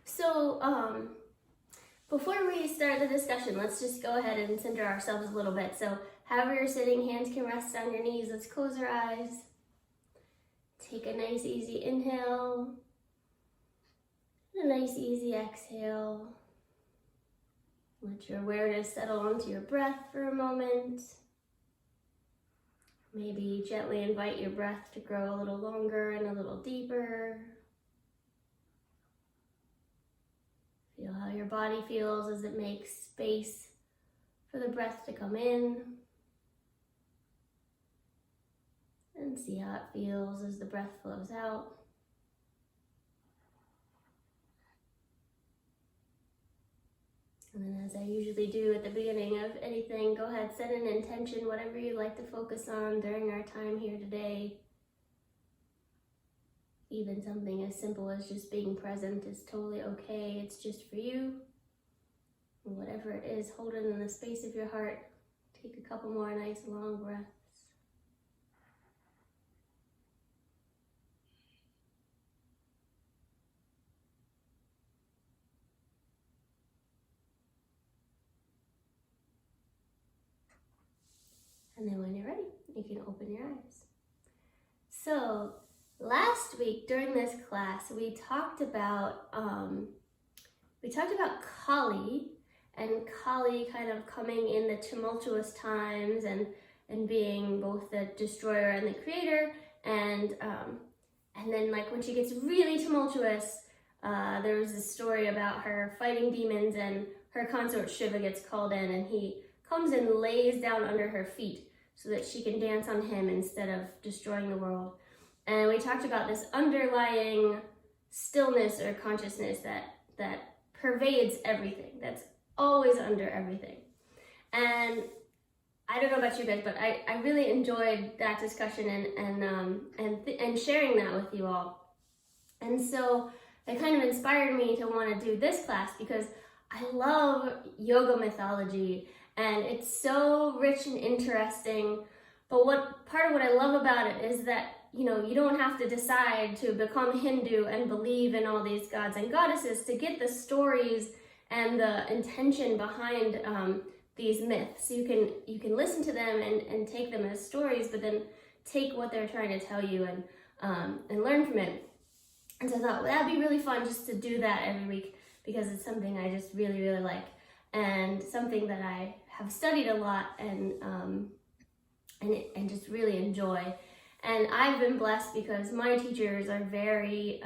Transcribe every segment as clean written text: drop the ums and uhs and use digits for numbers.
So, before we start the discussion, let's just go ahead and center ourselves a little bit. So, however you're sitting, hands can rest on your knees. Let's close our eyes. Take a nice, easy inhale. And a nice, easy exhale. Let your awareness settle onto your breath for a moment. Maybe gently invite your breath to grow a little longer and a little deeper. Feel how your body feels as it makes space for the breath to come in. And see how it feels as the breath flows out. And then, as I usually do at the beginning of anything, go ahead, set an intention, whatever you'd like to focus on during our time here today. Even something as simple as just being present is totally okay. It's just for you. And whatever it is, hold it in the space of your heart. Take a couple more nice long breaths. And then when you're ready, you can open your eyes. So last week during this class, we talked about Kali, and Kali kind of coming in the tumultuous times and being both the destroyer and the creator, and then like when she gets really tumultuous, there was this story about her fighting demons, and her consort Shiva gets called in, and he comes and lays down under her feet so that she can dance on him instead of destroying the world. And we talked about this underlying stillness or consciousness that pervades everything, that's always under everything. And I don't know about you guys, but I really enjoyed that discussion and sharing that with you all. And so it kind of inspired me to want to do this class because I love yoga mythology and it's so rich and interesting. But part of what I love about it is that, you know, you don't have to decide to become Hindu and believe in all these gods and goddesses to get the stories and the intention behind these myths. You can listen to them and take them as stories, but then take what they're trying to tell you and learn from it. And so I thought, well, that'd be really fun just to do that every week because it's something I just really, really like and something that I have studied a lot and just really enjoy. And I've been blessed because my teachers are very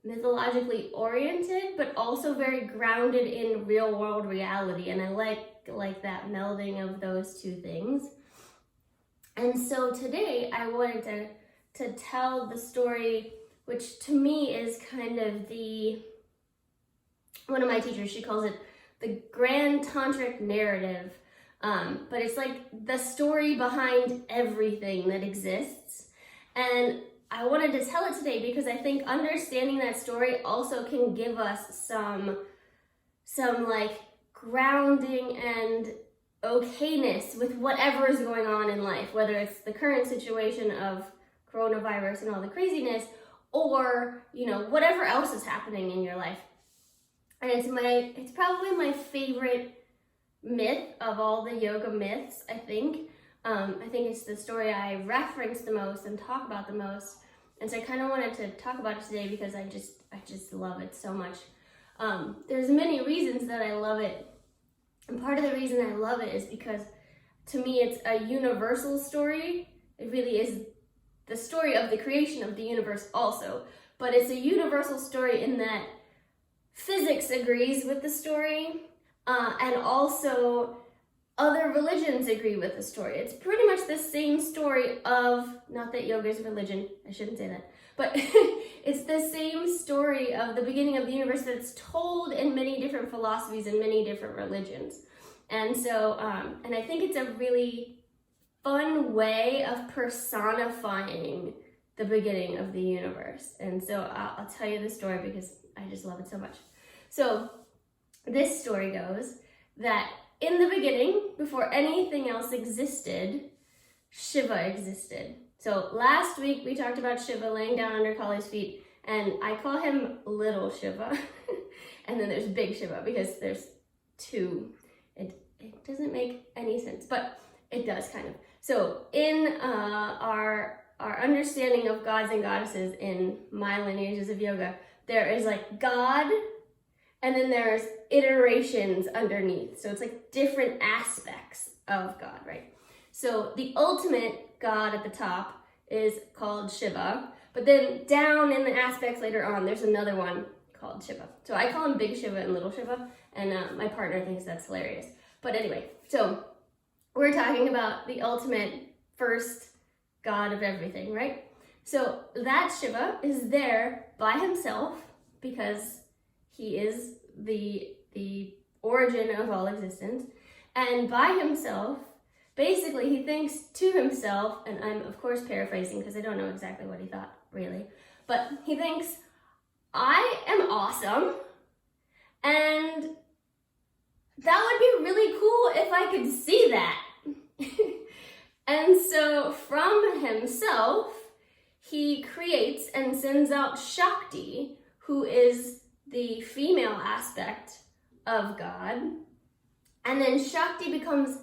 mythologically oriented, but also very grounded in real world reality. And I like that melding of those two things. And so today I wanted to tell the story, which to me is kind of one of my teachers, she calls it the grand tantric narrative. But it's like the story behind everything that exists. And I wanted to tell it today because I think understanding that story also can give us some like grounding and okayness with whatever is going on in life, whether it's the current situation of coronavirus and all the craziness, or, you know, whatever else is happening in your life. And it's probably my favorite myth of all the yoga myths, I think. I think it's the story I reference the most and talk about the most. And so I kind of wanted to talk about it today because I just love it so much. There's many reasons that I love it. And part of the reason I love it is because to me it's a universal story. It really is the story of the creation of the universe also. But it's a universal story in that physics agrees with the story, and also other religions agree with the story. It's pretty much the same story of, not that yoga is religion, I shouldn't say that, but it's the same story of the beginning of the universe that's told in many different philosophies and many different religions. And so, and I think it's a really fun way of personifying the beginning of the universe. And so I'll tell you the story because I just love it so much. So this story goes that in the beginning, before anything else existed, Shiva existed. So last week we talked about Shiva laying down under Kali's feet and I call him Little Shiva, and then there's Big Shiva because there's two. It doesn't make any sense, but it does kind of. So in our understanding of gods and goddesses in my lineages of yoga, there is like God, and then there's iterations underneath. So it's like different aspects of God, right? So the ultimate God at the top is called Shiva, but then down in the aspects later on, there's another one called Shiva. So I call him Big Shiva and Little Shiva, and my partner thinks that's hilarious. But anyway, so we're talking about the ultimate first God of everything, right? So that Shiva is there by himself because he is the origin of all existence. And by himself, basically he thinks to himself, and I'm of course paraphrasing because I don't know exactly what he thought really, but he thinks, I am awesome, and that would be really cool if I could see that. And so from himself, he creates and sends out Shakti, who is the female aspect of God. And then Shakti becomes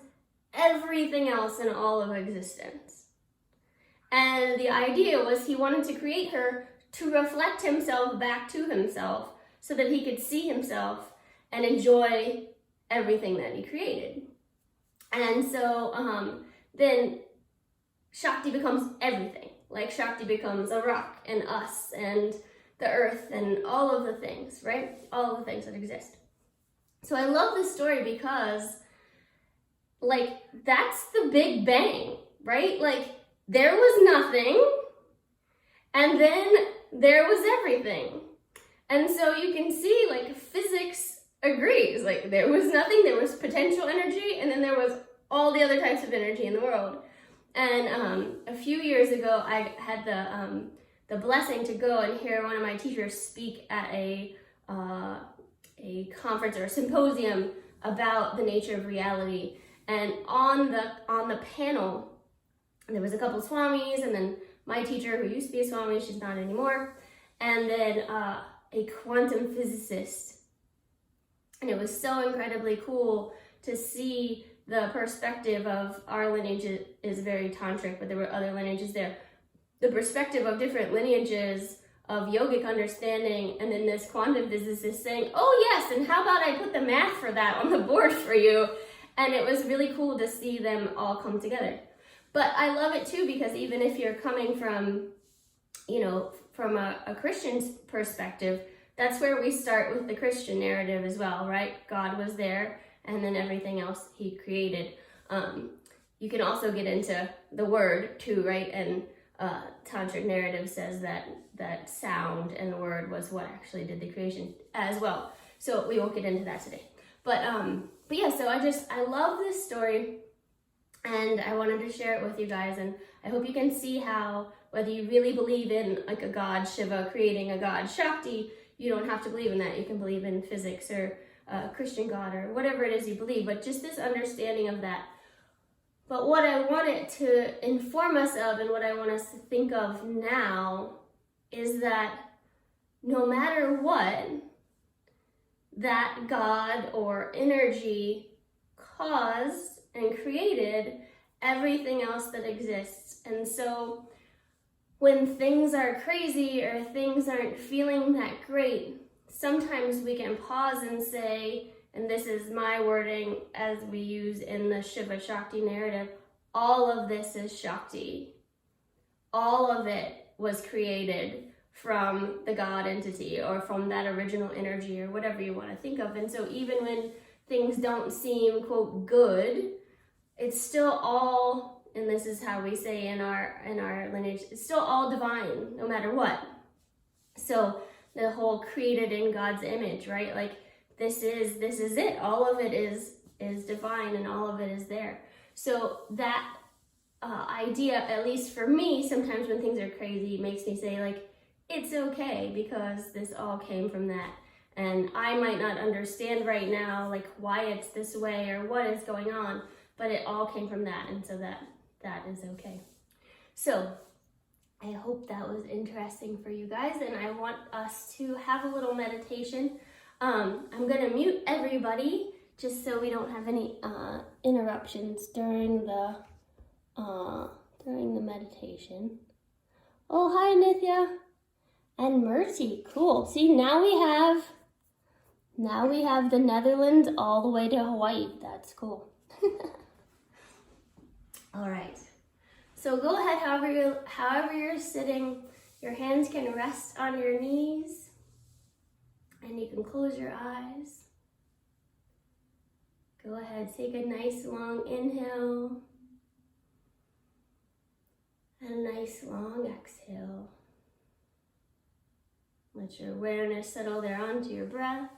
everything else in all of existence. And the idea was he wanted to create her to reflect himself back to himself so that he could see himself and enjoy everything that he created. And so then Shakti becomes everything. Like Shakti becomes a rock and us and the earth and all of the things, right? All of the things that exist. So I love this story because, like, that's the Big Bang, right? Like, there was nothing, and then there was everything. And so you can see, like, physics agrees. Like, there was nothing, there was potential energy, and then there was all the other types of energy in the world. And a few years ago, I had the blessing to go and hear one of my teachers speak at a conference or a symposium about the nature of reality. And on the panel, there was a couple swamis, and then my teacher, who used to be a swami, she's not anymore, and then a quantum physicist. And it was so incredibly cool to see the perspective of our lineage is very tantric, but there were other lineages there. The perspective of different lineages of yogic understanding, and then this quantum physicist saying, oh yes, and how about I put the math for that on the board for you? And it was really cool to see them all come together. But I love it too, because even if you're coming from, from a Christian's perspective, that's where we start with the Christian narrative as well, right? God was there, and then everything else he created. You can also get into the word too, right? And Tantric narrative says that sound and the word was what actually did the creation as well. So we won't get into that today. But yeah, so I love this story, and I wanted to share it with you guys, and I hope you can see how, whether you really believe in like a god Shiva creating a god Shakti, you don't have to believe in that. You can believe in physics or a Christian God or whatever it is you believe, but just this understanding of that. But what I want it to inform us of, and what I want us to think of now, is that no matter what, that God or energy caused and created everything else that exists. And so when things are crazy or things aren't feeling that great, sometimes we can pause and say, and this is my wording as we use in the Shiva Shakti narrative, all of this is Shakti. All of it was created from the God entity or from that original energy or whatever you want to think of. And so even when things don't seem, quote, good, it's still all, and this is how we say in our lineage, it's still all divine, no matter what. So the whole created in God's image, right? Like this is it. All of it is divine, and all of it is there. So that idea, at least for me, sometimes when things are crazy, makes me say like, it's okay because this all came from that. And I might not understand right now like why it's this way or what is going on, but it all came from that, and so that is okay. So I hope that was interesting for you guys, and I want us to have a little meditation. I'm gonna mute everybody just so we don't have any interruptions during the meditation. Oh, hi Nithya and Mercy. Cool. See, now we have the Netherlands all the way to Hawaii. That's cool. All right. So go ahead, however you're sitting, your hands can rest on your knees and you can close your eyes. Go ahead, take a nice long inhale and a nice long exhale. Let your awareness settle there onto your breath.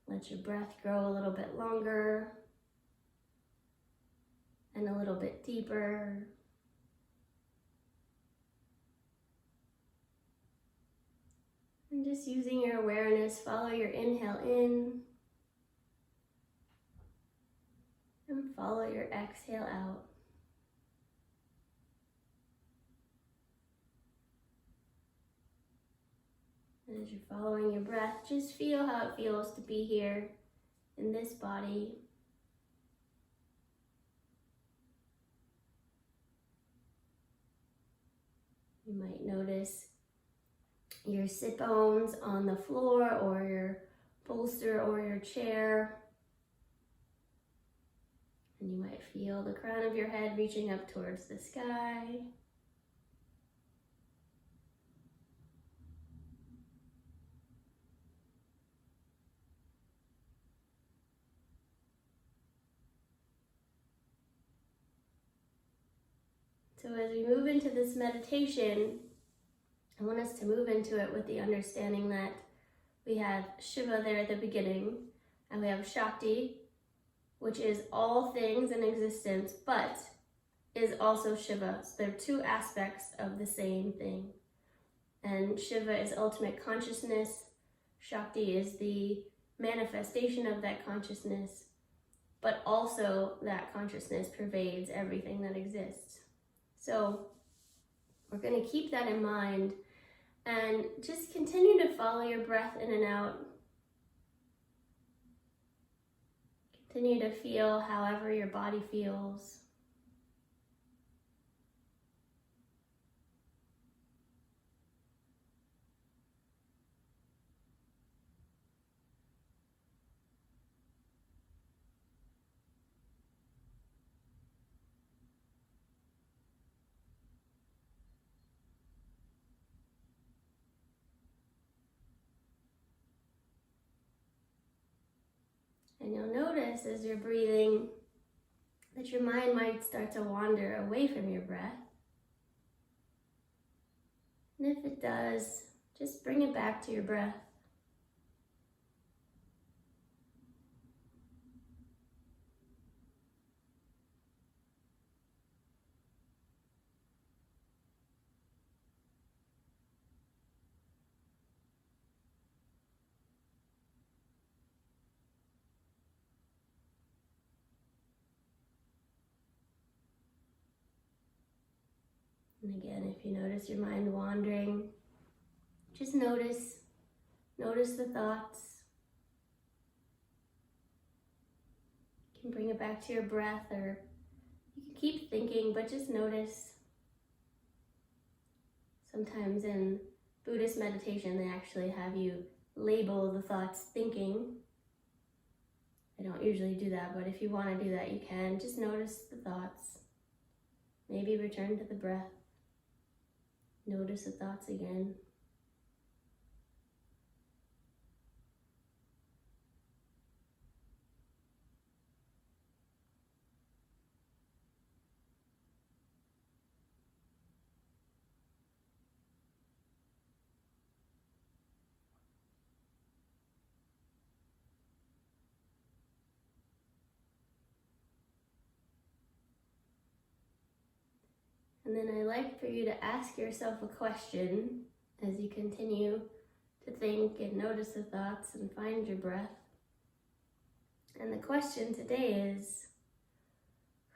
Let your breath grow a little bit longer and a little bit deeper. And just using your awareness, follow your inhale in and follow your exhale out. And as you're following your breath, just feel how it feels to be here in this body. You might notice your sit bones on the floor or your bolster or your chair. And you might feel the crown of your head reaching up towards the sky. So as we move into this meditation, I want us to move into it with the understanding that we have Shiva there at the beginning, and we have Shakti, which is all things in existence, but is also Shiva. So they're two aspects of the same thing. And Shiva is ultimate consciousness. Shakti is the manifestation of that consciousness, but also that consciousness pervades everything that exists. So we're going to keep that in mind and just continue to follow your breath in and out. Continue to feel however your body feels. And you'll notice as you're breathing that your mind might start to wander away from your breath. And if it does, just bring it back to your breath. And again, if you notice your mind wandering, just notice the thoughts. You can bring it back to your breath, or you can keep thinking, but just notice. Sometimes in Buddhist meditation, they actually have you label the thoughts thinking. I don't usually do that, but if you want to do that, you can. Just notice the thoughts. Maybe return to the breath. Notice the thoughts again. And then I like for you to ask yourself a question as you continue to think and notice the thoughts and find your breath. And the question today is,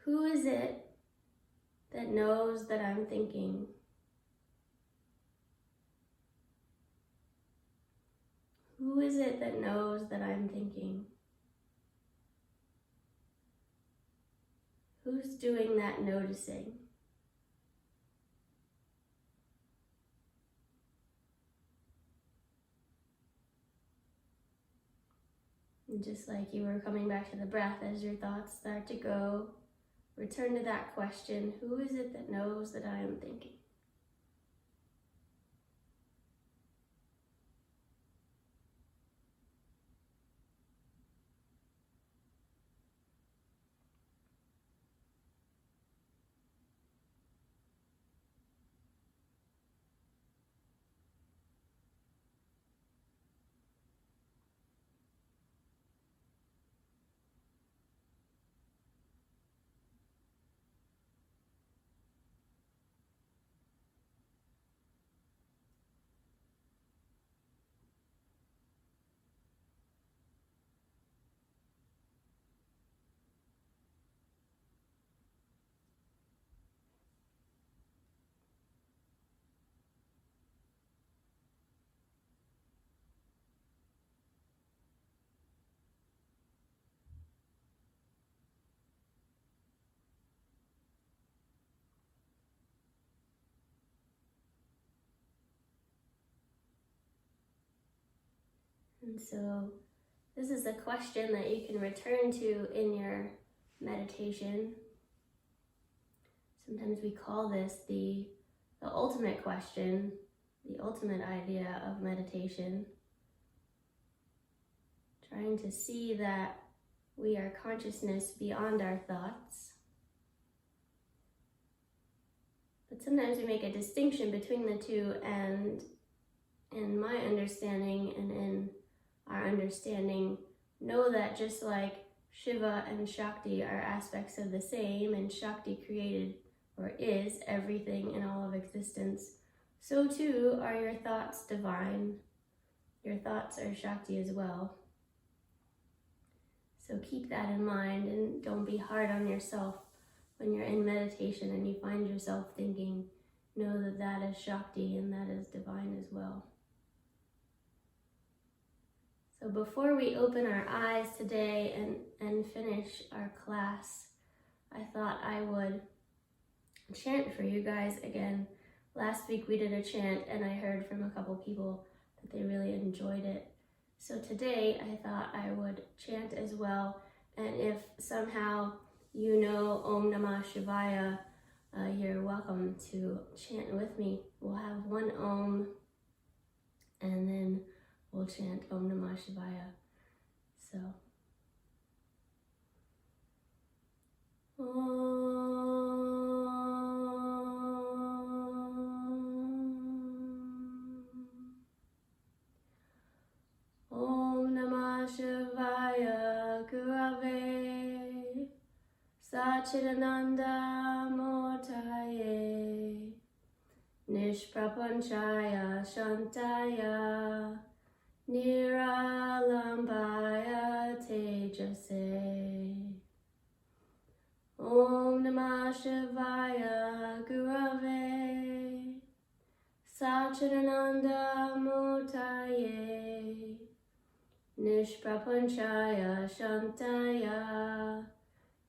who is it that knows that I'm thinking? Who is it that knows that I'm thinking? Who's doing that noticing? And just like you were coming back to the breath as your thoughts start to go, return to that question, who is it that knows that I am thinking? And so this is a question that you can return to in your meditation. Sometimes we call this the ultimate question, the ultimate idea of meditation. Trying to see that we are consciousness beyond our thoughts. But sometimes we make a distinction between the two, and in my understanding and in our understanding, know that just like Shiva and Shakti are aspects of the same, and Shakti created or is everything in all of existence, so too are your thoughts divine. Your thoughts are Shakti as well. So keep that in mind and don't be hard on yourself when you're in meditation and you find yourself thinking. Know that that is Shakti and that is divine as well. So before we open our eyes today and finish our class, I thought I would chant for you guys again. Last week we did a chant and I heard from a couple people that they really enjoyed it. So today I thought I would chant as well. And if somehow you know Om Namah Shivaya, you're welcome to chant with me. We'll have one Om and then we'll chant Om Namah Shivaya. So, Om Namah Shivaya Gurave Satchidananda Motaye Nishprapanchaya Shantaya Niralambaya Tejase. Om Namah Shivaya Gurave Satchidananda Motaye Nishprapanchaya Shantaya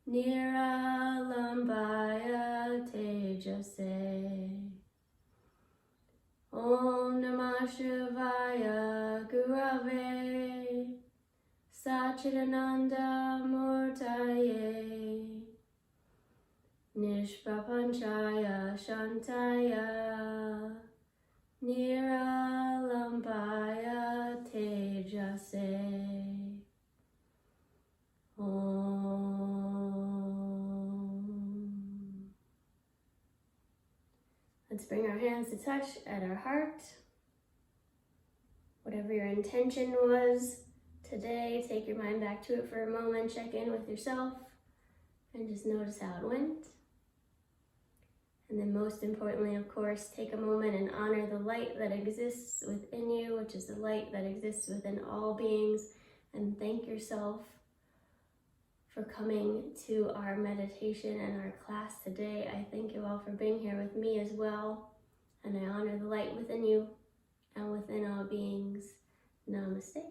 Niralambaya Tejase. Om Namah Shivaya Gurave Satchidananda Murtaye Nishprapanchaya Shantaya Niralambaya Tejase. Om. Let's bring our hands to touch at our heart. Whatever your intention was today, take your mind back to it for a moment, check in with yourself, and just notice how it went. And then most importantly, of course, take a moment and honor the light that exists within you, which is the light that exists within all beings, and thank yourself for coming to our meditation and our class today. I thank you all for being here with me as well. And I honor the light within you and within all beings. Namaste.